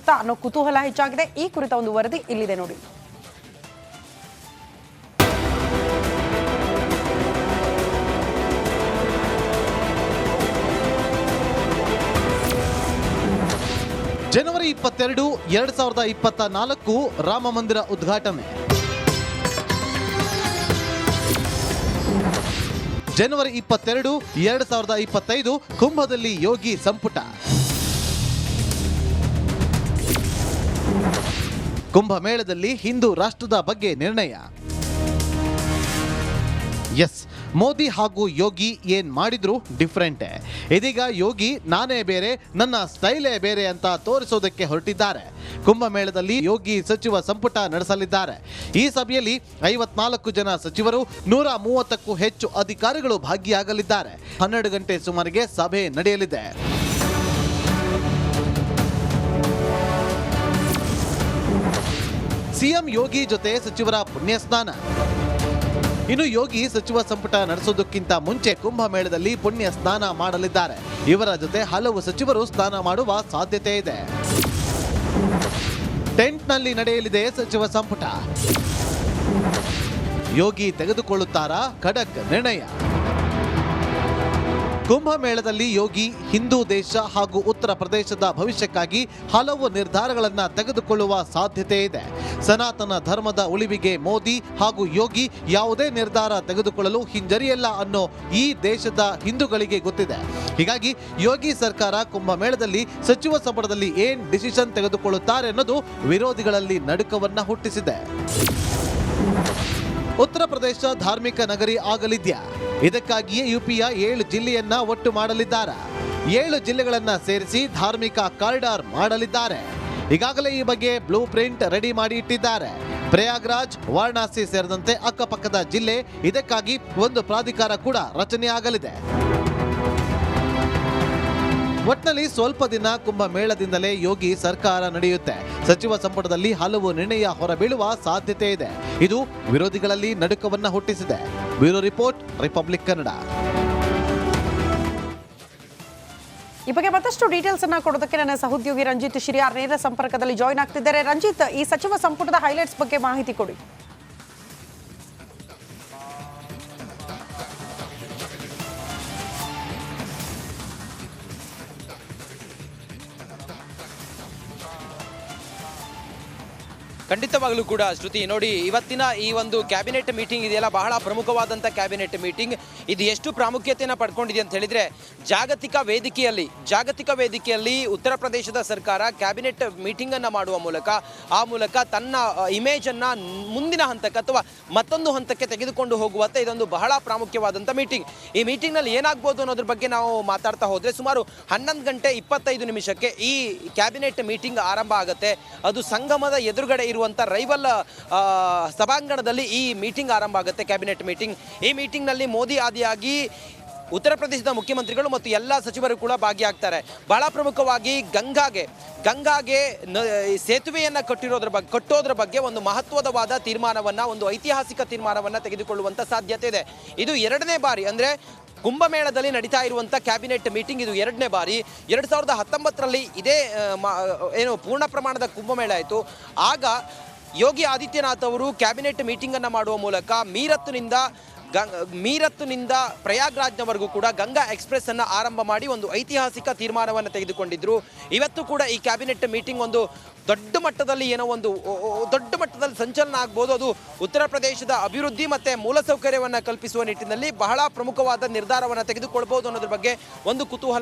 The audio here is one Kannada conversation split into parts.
ಕೈಗೊಳ್ಳುತ್ತಾ ಅನ್ನೋ ಕುತೂಹಲ ಹೆಚ್ಚಾಗಿದೆ. ಈ ಕುರಿತ ಒಂದು ವರದಿ ಇಲ್ಲಿದೆ ನೋಡಿ. ಜನವರಿ 22, 2024 ರಾಮ ಮಂದಿರ ಉದ್ಘಾಟನೆ. ಜನವರಿ 22, 2025 ಕುಂಭದಲ್ಲಿ ಯೋಗಿ ಸಂಪುಟ. ಕುಂಭಮೇಳದಲ್ಲಿ ಹಿಂದೂ ರಾಷ್ಟ್ರದ ಬಗ್ಗೆ ನಿರ್ಣಯ. ಎಸ್, ಮೋದಿ ಹಾಗೂ ಯೋಗಿ ಏನ್ ಮಾಡಿದ್ರು ಡಿಫ್ರೆಂಟೇ. ಇದೀಗ ಯೋಗಿ ನಾನೇ ಬೇರೆ, ನನ್ನ ಸ್ಟೈಲೇ ಬೇರೆ ಅಂತ ತೋರಿಸೋದಕ್ಕೆ ಹೊರಟಿದ್ದಾರೆ. ಕುಂಭಮೇಳದಲ್ಲಿ ಯೋಗಿ ಸಚಿವ ಸಂಪುಟ ನಡೆಸಲಿದ್ದಾರೆ. ಈ ಸಭೆಯಲ್ಲಿ 54 ಜನ ಸಚಿವರು, 130ಕ್ಕೂ ಹೆಚ್ಚು ಅಧಿಕಾರಿಗಳು ಭಾಗಿಯಾಗಲಿದ್ದಾರೆ. 12 ಗಂಟೆ ಸುಮಾರಿಗೆ ಸಭೆ ನಡೆಯಲಿದೆ. ಸಿಎಂ ಯೋಗಿ ಜೊತೆ ಸಚಿವರ ಪುಣ್ಯ ಸ್ನಾನ. ಇನ್ನು ಯೋಗಿ ಸಚಿವ ಸಂಪುಟ ನಡೆಸೋದಕ್ಕಿಂತ ಮುಂಚೆ ಕುಂಭಮೇಳದಲ್ಲಿ ಪುಣ್ಯ ಸ್ನಾನ ಮಾಡಲಿದ್ದಾರೆ. ಇವರ ಜೊತೆ ಹಲವು ಸಚಿವರು ಸ್ನಾನ ಮಾಡುವ ಸಾಧ್ಯತೆ ಇದೆ. ಟೆಂಟ್ನಲ್ಲಿ ನಡೆಯಲಿದೆ ಸಚಿವ ಸಂಪುಟ. ಯೋಗಿ ತೆಗೆದುಕೊಳ್ಳುತ್ತಾರಾ ಖಡಕ್ ನಿರ್ಣಯ? ಕುಂಭಮೇಳದಲ್ಲಿ ಯೋಗಿ ಹಿಂದೂ ದೇಶ ಹಾಗೂ ಉತ್ತರ ಪ್ರದೇಶದ ಭವಿಷ್ಯಕ್ಕಾಗಿ ಹಲವು ನಿರ್ಧಾರಗಳನ್ನು ತೆಗೆದುಕೊಳ್ಳುವ ಸಾಧ್ಯತೆ ಇದೆ. ಸನಾತನ ಧರ್ಮದ ಉಳಿವಿಗೆ ಮೋದಿ ಹಾಗೂ ಯೋಗಿ ಯಾವುದೇ ನಿರ್ಧಾರ ತೆಗೆದುಕೊಳ್ಳಲು ಹಿಂಜರಿಯಲ್ಲ ಅನ್ನೋ ಈ ದೇಶದ ಹಿಂದೂಗಳಿಗೆ ಗೊತ್ತಿದೆ. ಹೀಗಾಗಿ ಯೋಗಿ ಸರ್ಕಾರ ಕುಂಭಮೇಳದಲ್ಲಿ ಸಚಿವ ಸಂಪುಟದಲ್ಲಿ ಏನ್ ಡಿಸಿಷನ್ ತೆಗೆದುಕೊಳ್ಳುತ್ತಾರೆ ಅನ್ನೋದು ವಿರೋಧಿಗಳಲ್ಲಿ ನಡುಕವನ್ನ ಹುಟ್ಟಿಸಿದೆ. ಉತ್ತರ ಪ್ರದೇಶ ಧಾರ್ಮಿಕ ನಗರಿ ಆಗಲಿದ್ಯಾ? ಇದಕ್ಕಾಗಿಯೇ ಯುಪಿಯ 7 ಜಿಲ್ಲೆಯನ್ನ ಒಟ್ಟು ಮಾಡಲಿದ್ದಾರೆ. 7 ಜಿಲ್ಲೆಗಳನ್ನ ಸೇರಿಸಿ ಧಾರ್ಮಿಕ ಕಾರಿಡಾರ್ ಮಾಡಲಿದ್ದಾರೆ. ಈಗಾಗಲೇ ಈ ಬಗ್ಗೆ ಬ್ಲೂ ಪ್ರಿಂಟ್ ರೆಡಿ ಮಾಡಿ ಇಟ್ಟಿದ್ದಾರೆ. ಪ್ರಯಾಗ್ರಾಜ್, ವಾರಣಾಸಿ ಸೇರಿದಂತೆ ಅಕ್ಕಪಕ್ಕದ ಜಿಲ್ಲೆ. ಇದಕ್ಕಾಗಿ ಒಂದು ಪ್ರಾಧಿಕಾರ ಕೂಡ ರಚನೆ ಆಗಲಿದೆ. ಒಟ್ನಲ್ಲಿ ಸ್ವಲ್ಪ ದಿನ ಕುಂಭಮೇಳದಿಂದಲೇ ಯೋಗಿ ಸರ್ಕಾರ ನಡೆಯುತ್ತೆ. ಸಚಿವ ಸಂಪುಟದಲ್ಲಿ ಹಲವು ನಿರ್ಣಯ ಹೊರಬೀಳುವ ಸಾಧ್ಯತೆ ಇದೆ. ಇದು ವಿರೋಧಿಗಳಲ್ಲಿ ನಡುಕವನ್ನ ಹುಟ್ಟಿಸಿದೆ. Bureau report, Republic Kannada. ಈ ಬಗ್ಗೆ ಮತ್ತಷ್ಟು ಡೀಟೇಲ್ಸ್ ಅನ್ನ ಕೊಡೋದಕ್ಕೆ ನನ್ನ ಸಹೋದ್ಯೋಗಿ ರಂಜಿತ್ ಶಿರಿಯಾರ್ ನೇರ ಸಂಪರ್ಕದಲ್ಲಿ ಜಾಯಿನ್ ಆಗ್ತಿದ್ದಾರೆ. ರಂಜಿತ್, ಈ ಸಚಿವ ಸಂಪುಟದ ಹೈಲೈಟ್ಸ್ ಬಗ್ಗೆ ಮಾಹಿತಿ ಕೊಡಿ. ಖಂಡಿತವಾಗಲೂ ಕೂಡ ಶ್ರುತಿ, ನೋಡಿ, ಇವತ್ತಿನ ಈ ಒಂದು ಕ್ಯಾಬಿನೆಟ್ ಮೀಟಿಂಗ್ ಇದೆಯಲ್ಲ, ಬಹಳ ಪ್ರಮುಖವಾದಂಥ ಕ್ಯಾಬಿನೆಟ್ ಮೀಟಿಂಗ್. ಇದು ಎಷ್ಟು ಪ್ರಾಮುಖ್ಯತೆಯನ್ನು ಪಡ್ಕೊಂಡಿದೆ ಅಂತ ಹೇಳಿದರೆ, ಜಾಗತಿಕ ವೇದಿಕೆಯಲ್ಲಿ ಉತ್ತರ ಪ್ರದೇಶದ ಸರ್ಕಾರ ಕ್ಯಾಬಿನೆಟ್ ಮೀಟಿಂಗನ್ನು ಮಾಡುವ ಮೂಲಕ ತನ್ನ ಇಮೇಜನ್ನು ಮುಂದಿನ ಹಂತಕ್ಕೆ ಅಥವಾ ಮತ್ತೊಂದು ಹಂತಕ್ಕೆ ತೆಗೆದುಕೊಂಡು ಹೋಗುವಂಥ ಇದೊಂದು ಬಹಳ ಪ್ರಾಮುಖ್ಯವಾದಂಥ ಮೀಟಿಂಗ್. ಈ ಮೀಟಿಂಗ್ನಲ್ಲಿ ಏನಾಗ್ಬೋದು ಅನ್ನೋದ್ರ ಬಗ್ಗೆ ನಾವು ಮಾತಾಡ್ತಾ ಹೋದರೆ, ಸುಮಾರು 11 ಗಂಟೆ 25 ನಿಮಿಷಕ್ಕೆ ಈ ಕ್ಯಾಬಿನೆಟ್ ಮೀಟಿಂಗ್ ಆರಂಭ ಆಗುತ್ತೆ. ಅದು ಸಂಗಮದ ಎದುರುಗಡೆ ಇರುವಂಥ ರೈವಲ್ ಸಭಾಂಗಣದಲ್ಲಿ ಈ ಮೀಟಿಂಗ್ ಆರಂಭ ಆಗುತ್ತೆ, ಕ್ಯಾಬಿನೆಟ್ ಮೀಟಿಂಗ್. ಈ ಮೀಟಿಂಗ್ನಲ್ಲಿ ಮೋದಿ ಆದಿಯಾಗಿ ಉತ್ತರ ಪ್ರದೇಶದ ಮುಖ್ಯಮಂತ್ರಿಗಳು ಮತ್ತು ಎಲ್ಲ ಸಚಿವರು ಕೂಡ ಭಾಗಿಯಾಗ್ತಾರೆ. ಬಹಳ ಪ್ರಮುಖವಾಗಿ ಗಂಗಾಗೆ ಸೇತುವೆಯನ್ನು ಕಟ್ಟೋದ್ರ ಬಗ್ಗೆ ಒಂದು ಮಹತ್ವದವಾದ ತೀರ್ಮಾನವನ್ನು, ಒಂದು ಐತಿಹಾಸಿಕ ತೀರ್ಮಾನವನ್ನು ತೆಗೆದುಕೊಳ್ಳುವಂಥ ಸಾಧ್ಯತೆ ಇದೆ. ಇದು 2ನೇ ಬಾರಿ, ಅಂದರೆ ಕುಂಭಮೇಳದಲ್ಲಿ ನಡೀತಾ ಇರುವಂಥ ಕ್ಯಾಬಿನೆಟ್ ಮೀಟಿಂಗ್ ಇದು 2ನೇ ಬಾರಿ. 2019ರಲ್ಲಿ ಇದೇ ಪೂರ್ಣ ಪ್ರಮಾಣದ ಕುಂಭಮೇಳ ಆಯಿತು. ಆಗ ಯೋಗಿ ಆದಿತ್ಯನಾಥ್ ಅವರು ಕ್ಯಾಬಿನೆಟ್ ಮೀಟಿಂಗನ್ನು ಮಾಡುವ ಮೂಲಕ ಮೀರತ್ನಿಂದ ಪ್ರಯಾಗ್ರಾಜ್ನವರೆಗೂ ಕೂಡ ಗಂಗಾ ಎಕ್ಸ್ಪ್ರೆಸ್ ಅನ್ನು ಆರಂಭ ಮಾಡಿ ಒಂದು ಐತಿಹಾಸಿಕ ತೀರ್ಮಾನವನ್ನು ತೆಗೆದುಕೊಂಡಿದ್ರು. ಇವತ್ತು ಕೂಡ ಈ ಕ್ಯಾಬಿನೆಟ್ ಮೀಟಿಂಗ್ ಒಂದು ದೊಡ್ಡ ಮಟ್ಟದಲ್ಲಿ ಸಂಚಲನ ಆಗ್ಬೋದು. ಅದು ಉತ್ತರ ಪ್ರದೇಶದ ಅಭಿವೃದ್ಧಿ ಮತ್ತು ಮೂಲಸೌಕರ್ಯವನ್ನು ಕಲ್ಪಿಸುವ ನಿಟ್ಟಿನಲ್ಲಿ ಬಹಳ ಪ್ರಮುಖವಾದ ನಿರ್ಧಾರವನ್ನು ತೆಗೆದುಕೊಳ್ಬೋದು ಅನ್ನೋದ್ರ ಬಗ್ಗೆ ಒಂದು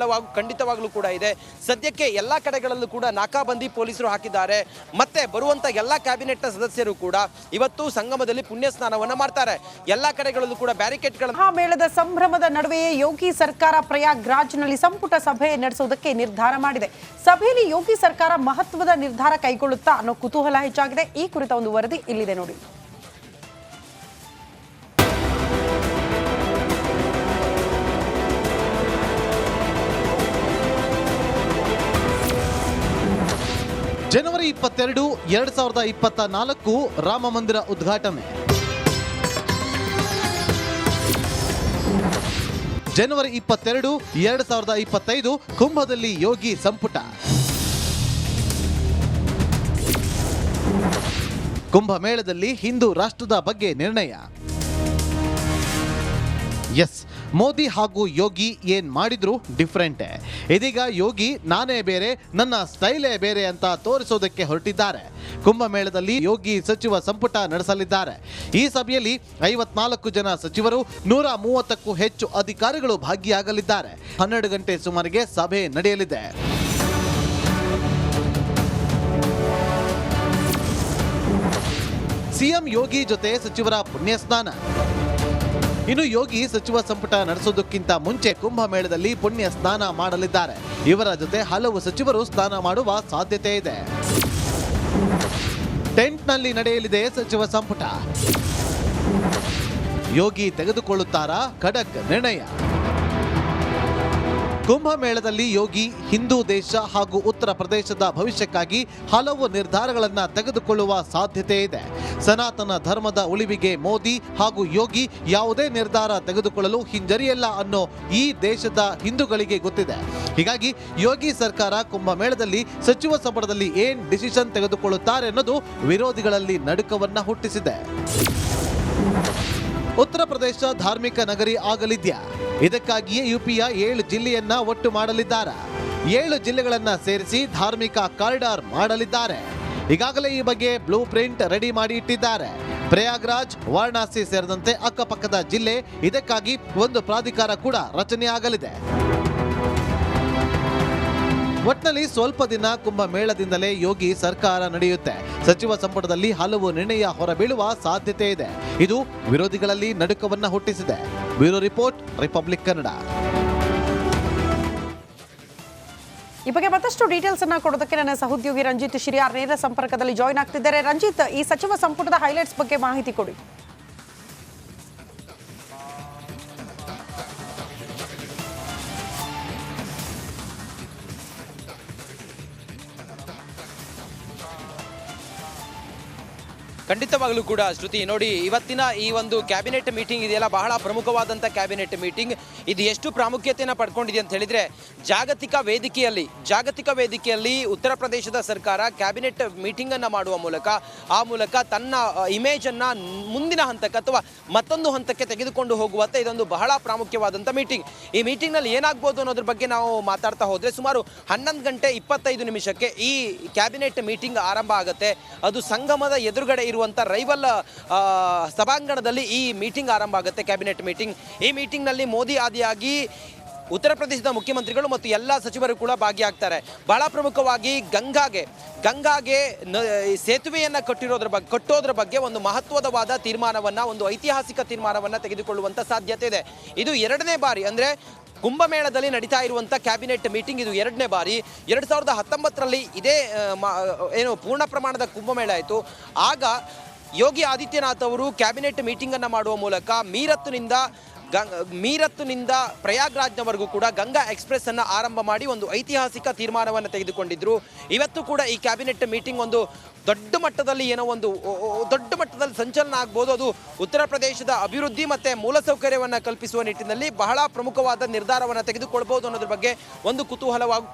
ಖಂಡಿತವಾಗಲೂ ಕೂಡ ಇದೆ. ಸದ್ಯಕ್ಕೆ ಎಲ್ಲ ಕಡೆಗಳಲ್ಲೂ ಕೂಡ ನಾಕಾಬಂದಿ ಪೊಲೀಸರು ಹಾಕಿದ್ದಾರೆ. ಮತ್ತೆ ಬರುವಂಥ ಎಲ್ಲ ಕ್ಯಾಬಿನೆಟ್ನ ಸದಸ್ಯರು ಕೂಡ ಇವತ್ತು ಸಂಗಮದಲ್ಲಿ ಪುಣ್ಯ ಸ್ನಾನವನ್ನು ಮಾಡ್ತಾರೆ. ಎಲ್ಲ ಕಡೆಗಳಲ್ಲೂ ಕೂಡ ಬ್ಯಾರಿಕೇಡ್ಗಳನ್ನು. ಮೇಳದ ಸಂಭ್ರಮದ ನಡುವೆಯೇ ಯೋಗಿ ಸರ್ಕಾರ ಪ್ರಯಾಗ್ರಾಜ್ನಲ್ಲಿ ಸಂಪುಟ ಸಭೆ ನಡೆಸುವುದಕ್ಕೆ ನಿರ್ಧಾರ ಮಾಡಿದೆ. ಸಭೆಯಲ್ಲಿ ಯೋಗಿ ಸರ್ಕಾರ ಮಹತ್ವದ ನಿರ್ಧಾರ ಕೈಗೊಳ್ಳುತ್ತಾ ಅನ್ನೋ ಕುತೂಹಲ ಹೆಚ್ಚಾಗಿದೆ. ಈ ಕುರಿತ ಒಂದು ವರದಿ ಇಲ್ಲಿದೆ ನೋಡಿ. ಜನವರಿ 22, 2024 ರಾಮ ಮಂದಿರ ಉದ್ಘಾಟನೆ. ಜನವರಿ 22, 2025 ಕುಂಭದಲ್ಲಿ ಯೋಗಿ ಸಂಪುಟ. ಕುಂಭಮೇಳದಲ್ಲಿ ಹಿಂದೂ ರಾಷ್ಟ್ರದ ಬಗ್ಗೆ ನಿರ್ಣಯ. ಎಸ್, ಮೋದಿ ಹಾಗೂ ಯೋಗಿ ಏನ್ ಮಾಡಿದ್ರು ಡಿಫ್ರೆಂಟೇ. ಇದೀಗ ಯೋಗಿ ನಾನೇ ಬೇರೆ, ನನ್ನ ಸ್ಟೈಲೇ ಬೇರೆ ಅಂತ ತೋರಿಸೋದಕ್ಕೆ ಹೊರಟಿದ್ದಾರೆ. ಕುಂಭಮೇಳದಲ್ಲಿ ಯೋಗಿ ಸಚಿವ ಸಂಪುಟ ನಡೆಸಲಿದ್ದಾರೆ. ಈ ಸಭೆಯಲ್ಲಿ 54 ಜನ ಸಚಿವರು, 130ಕ್ಕೂ ಹೆಚ್ಚು ಅಧಿಕಾರಿಗಳು ಭಾಗಿಯಾಗಲಿದ್ದಾರೆ. 12 ಗಂಟೆ ಸುಮಾರಿಗೆ ಸಭೆ ನಡೆಯಲಿದೆ. ಸಿಎಂ ಯೋಗಿ ಜೊತೆ ಸಚಿವರ ಪುಣ್ಯ ಸ್ನಾನ. ಇನ್ನು ಯೋಗಿ ಸಚಿವ ಸಂಪುಟ ನಡೆಸೋದಕ್ಕಿಂತ ಮುಂಚೆ ಕುಂಭಮೇಳದಲ್ಲಿ ಪುಣ್ಯ ಸ್ನಾನ ಮಾಡಲಿದ್ದಾರೆ. ಇವರ ಜೊತೆ ಹಲವು ಸಚಿವರು ಸ್ನಾನ ಮಾಡುವ ಸಾಧ್ಯತೆ ಇದೆ. ಟೆಂಟ್ನಲ್ಲಿ ನಡೆಯಲಿದೆ ಸಚಿವ ಸಂಪುಟ. ಯೋಗಿ ತೆಗೆದುಕೊಳ್ಳುತ್ತಾರಾ ಖಡಕ್ ನಿರ್ಣಯ? ಕುಂಭಮೇಳದಲ್ಲಿ ಯೋಗಿ ಹಿಂದೂ ದೇಶ ಹಾಗೂ ಉತ್ತರ ಪ್ರದೇಶದ ಭವಿಷ್ಯಕ್ಕಾಗಿ ಹಲವು ನಿರ್ಧಾರಗಳನ್ನು ತೆಗೆದುಕೊಳ್ಳುವ ಸಾಧ್ಯತೆ ಇದೆ. ಸನಾತನ ಧರ್ಮದ ಉಳಿವಿಗೆ ಮೋದಿ ಹಾಗೂ ಯೋಗಿ ಯಾವುದೇ ನಿರ್ಧಾರ ತೆಗೆದುಕೊಳ್ಳಲು ಹಿಂಜರಿಯಲ್ಲ ಅನ್ನೋ ಈ ದೇಶದ ಹಿಂದೂಗಳಿಗೆ ಗೊತ್ತಿದೆ. ಹೀಗಾಗಿ ಯೋಗಿ ಸರ್ಕಾರ ಕುಂಭಮೇಳದಲ್ಲಿ ಸಚಿವ ಸಂಪುಟದಲ್ಲಿ ಏನ್ ಡಿಸಿಷನ್ ತೆಗೆದುಕೊಳ್ಳುತ್ತಾರೆ ಅನ್ನೋದು ವಿರೋಧಿಗಳಲ್ಲಿ ನಡುಕವನ್ನ ಹುಟ್ಟಿಸಿದೆ. ಉತ್ತರ ಪ್ರದೇಶ ಧಾರ್ಮಿಕ ನಗರಿ ಆಗಲಿದ್ಯಾ? ಇದಕ್ಕಾಗಿಯೇ ಯುಪಿಯ 7 ಜಿಲ್ಲೆಯನ್ನ ಒಟ್ಟು ಮಾಡಲಿದ್ದಾರೆ. 7 ಜಿಲ್ಲೆಗಳನ್ನ ಸೇರಿಸಿ ಧಾರ್ಮಿಕ ಕಾರಿಡಾರ್ ಮಾಡಲಿದ್ದಾರೆ. ಈಗಾಗಲೇ ಈ ಬಗ್ಗೆ ಬ್ಲೂ ಪ್ರಿಂಟ್ ರೆಡಿ ಮಾಡಿ ಇಟ್ಟಿದ್ದಾರೆ. ಪ್ರಯಾಗ್ರಾಜ್, ವಾರಣಾಸಿ ಸೇರಿದಂತೆ ಅಕ್ಕಪಕ್ಕದ ಜಿಲ್ಲೆ, ಇದಕ್ಕಾಗಿ ಒಂದು ಪ್ರಾಧಿಕಾರ ಕೂಡ ರಚನೆಯಾಗಲಿದೆ. ಒಟ್ನಲ್ಲಿ ಸ್ವಲ್ಪ ದಿನ ಕುಂಭಮೇಳದಿಂದಲೇ ಯೋಗಿ ಸರ್ಕಾರ ನಡೆಯುತ್ತೆ. ಸಚಿವ ಸಂಪುಟದಲ್ಲಿ ಹಲವು ನಿರ್ಣಯ ಹೊರಬೀಳುವ ಸಾಧ್ಯತೆ ಇದೆ. ಇದು ವಿರೋಧಿಗಳಲ್ಲಿ ನಡುಕವನ್ನ ಹುಟ್ಟಿಸಿದೆ. Bureau report, Republic Kannada. ಈ ಬಗ್ಗೆ ಮತ್ತಷ್ಟು ಡೀಟೇಲ್ಸ್ ಅನ್ನ ಕೊಡೋದಕ್ಕೆ ನನ್ನ ಸಹೋದ್ಯೋಗಿ ರಂಜಿತ್ ಶಿರಿಯಾರ್ ನೇರ ಸಂಪರ್ಕದಲ್ಲಿ ಜಾಯ್ನ್ ಆಗ್ತಿದ್ದಾರೆ. ರಂಜಿತ್, ಈ ಸಚಿವ ಸಂಪುಟದ ಹೈಲೈಟ್ಸ್ ಬಗ್ಗೆ ಮಾಹಿತಿ ಕೊಡಿ. ಖಂಡಿತವಾಗಲೂ ಕೂಡ ಶ್ರುತಿ, ನೋಡಿ ಇವತ್ತಿನ ಈ ಒಂದು ಕ್ಯಾಬಿನೆಟ್ ಮೀಟಿಂಗ್ ಇದೆಯಲ್ಲ, ಬಹಳ ಪ್ರಮುಖವಾದಂಥ ಕ್ಯಾಬಿನೆಟ್ ಮೀಟಿಂಗ್. ಇದು ಎಷ್ಟು ಪ್ರಾಮುಖ್ಯತೆಯನ್ನು ಪಡ್ಕೊಂಡಿದೆ ಅಂತ ಹೇಳಿದರೆ, ಜಾಗತಿಕ ವೇದಿಕೆಯಲ್ಲಿ ಉತ್ತರ ಪ್ರದೇಶದ ಸರ್ಕಾರ ಕ್ಯಾಬಿನೆಟ್ ಮೀಟಿಂಗನ್ನು ಮಾಡುವ ಮೂಲಕ ತನ್ನ ಇಮೇಜನ್ನು ಮುಂದಿನ ಹಂತಕ್ಕೆ ಅಥವಾ ಮತ್ತೊಂದು ಹಂತಕ್ಕೆ ತೆಗೆದುಕೊಂಡು ಹೋಗುವಂತೆ ಇದೊಂದು ಬಹಳ ಪ್ರಾಮುಖ್ಯವಾದಂಥ ಮೀಟಿಂಗ್. ಈ ಮೀಟಿಂಗ್ನಲ್ಲಿ ಏನಾಗ್ಬೋದು ಅನ್ನೋದ್ರ ಬಗ್ಗೆ ನಾವು ಮಾತಾಡ್ತಾ ಹೋದರೆ, ಸುಮಾರು 11 ಗಂಟೆ 25 ನಿಮಿಷಕ್ಕೆ ಈ ಕ್ಯಾಬಿನೆಟ್ ಮೀಟಿಂಗ್ ಆರಂಭ ಆಗುತ್ತೆ. ಅದು ಸಂಗಮದ ಎದುರುಗಡೆ ಇರುವಂಥ ರೈವಲ್ ಸಭಾಂಗಣದಲ್ಲಿ ಈ ಮೀಟಿಂಗ್ ಆರಂಭ ಆಗುತ್ತೆ, ಕ್ಯಾಬಿನೆಟ್ ಮೀಟಿಂಗ್. ಈ ಮೀಟಿಂಗ್ನಲ್ಲಿ ಮೋದಿ ಆದಿಯಾಗಿ ಉತ್ತರ ಪ್ರದೇಶದ ಮುಖ್ಯಮಂತ್ರಿಗಳು ಮತ್ತು ಎಲ್ಲ ಸಚಿವರು ಕೂಡ ಭಾಗಿಯಾಗ್ತಾರೆ. ಬಹಳ ಪ್ರಮುಖವಾಗಿ ಗಂಗಾಗೆ ಸೇತುವೆಯನ್ನು ಕಟ್ಟೋದ್ರ ಬಗ್ಗೆ ಒಂದು ಮಹತ್ವದವಾದ ತೀರ್ಮಾನವನ್ನು, ಒಂದು ಐತಿಹಾಸಿಕ ತೀರ್ಮಾನವನ್ನು ತೆಗೆದುಕೊಳ್ಳುವಂಥ ಸಾಧ್ಯತೆ ಇದೆ. ಇದು 2ನೇ ಬಾರಿ, ಅಂದರೆ ಕುಂಭಮೇಳದಲ್ಲಿ ನಡೀತಾ ಇರುವಂಥ ಕ್ಯಾಬಿನೆಟ್ ಮೀಟಿಂಗ್ ಇದು 2ನೇ ಬಾರಿ. 2019ರಲ್ಲಿ ಇದೇ ಪೂರ್ಣ ಪ್ರಮಾಣದ ಕುಂಭಮೇಳ ಆಯಿತು. ಆಗ ಯೋಗಿ ಆದಿತ್ಯನಾಥ್ ಅವರು ಕ್ಯಾಬಿನೆಟ್ ಮೀಟಿಂಗನ್ನು ಮಾಡುವ ಮೂಲಕ ಮೀರತ್ನಿಂದ ಪ್ರಯಾಗ್ರಾಜ್ನವರೆಗೂ ಕೂಡ ಗಂಗಾ ಎಕ್ಸ್ಪ್ರೆಸ್ ಅನ್ನು ಆರಂಭ ಮಾಡಿ ಒಂದು ಐತಿಹಾಸಿಕ ತೀರ್ಮಾನವನ್ನು ತೆಗೆದುಕೊಂಡಿದ್ರು. ಇವತ್ತು ಕೂಡ ಈ ಕ್ಯಾಬಿನೆಟ್ ಮೀಟಿಂಗ್ ಒಂದು ದೊಡ್ಡ ಮಟ್ಟದಲ್ಲಿ ಸಂಚಲನ ಆಗ್ಬೋದು. ಅದು ಉತ್ತರ ಪ್ರದೇಶದ ಅಭಿವೃದ್ಧಿ ಮತ್ತು ಮೂಲಸೌಕರ್ಯವನ್ನು ಕಲ್ಪಿಸುವ ನಿಟ್ಟಿನಲ್ಲಿ ಬಹಳ ಪ್ರಮುಖವಾದ ನಿರ್ಧಾರವನ್ನು ತೆಗೆದುಕೊಳ್ಬೋದು ಅನ್ನೋದ್ರ ಬಗ್ಗೆ ಒಂದು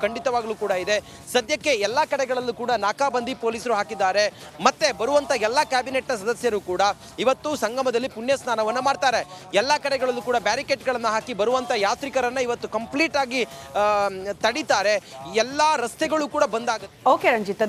ಖಂಡಿತವಾಗಲೂ ಕೂಡ ಇದೆ. ಸದ್ಯಕ್ಕೆ ಎಲ್ಲ ಕಡೆಗಳಲ್ಲೂ ಕೂಡ ನಾಕಾಬಂದಿ ಪೊಲೀಸರು ಹಾಕಿದ್ದಾರೆ. ಮತ್ತೆ ಬರುವಂಥ ಎಲ್ಲ ಕ್ಯಾಬಿನೆಟ್ನ ಸದಸ್ಯರು ಕೂಡ ಇವತ್ತು ಸಂಗಮದಲ್ಲಿ ಪುಣ್ಯ ಸ್ನಾನವನ್ನು ಮಾಡ್ತಾರೆ. ಎಲ್ಲ ಕಡೆಗಳಲ್ಲೂ ಕೂಡ ಬ್ಯಾರಿಕೇಡ್ಗಳನ್ನು ಹಾಕಿ ಬರುವಂಥ ಯಾತ್ರಿಕರನ್ನು ಇವತ್ತು ಕಂಪ್ಲೀಟ್ ಆಗಿ ತಡೀತಾರೆ. ಎಲ್ಲ ರಸ್ತೆಗಳು ಕೂಡ ಬಂದ್ ಆಗುತ್ತೆ. ಓಕೆ ರಂಜಿತ್.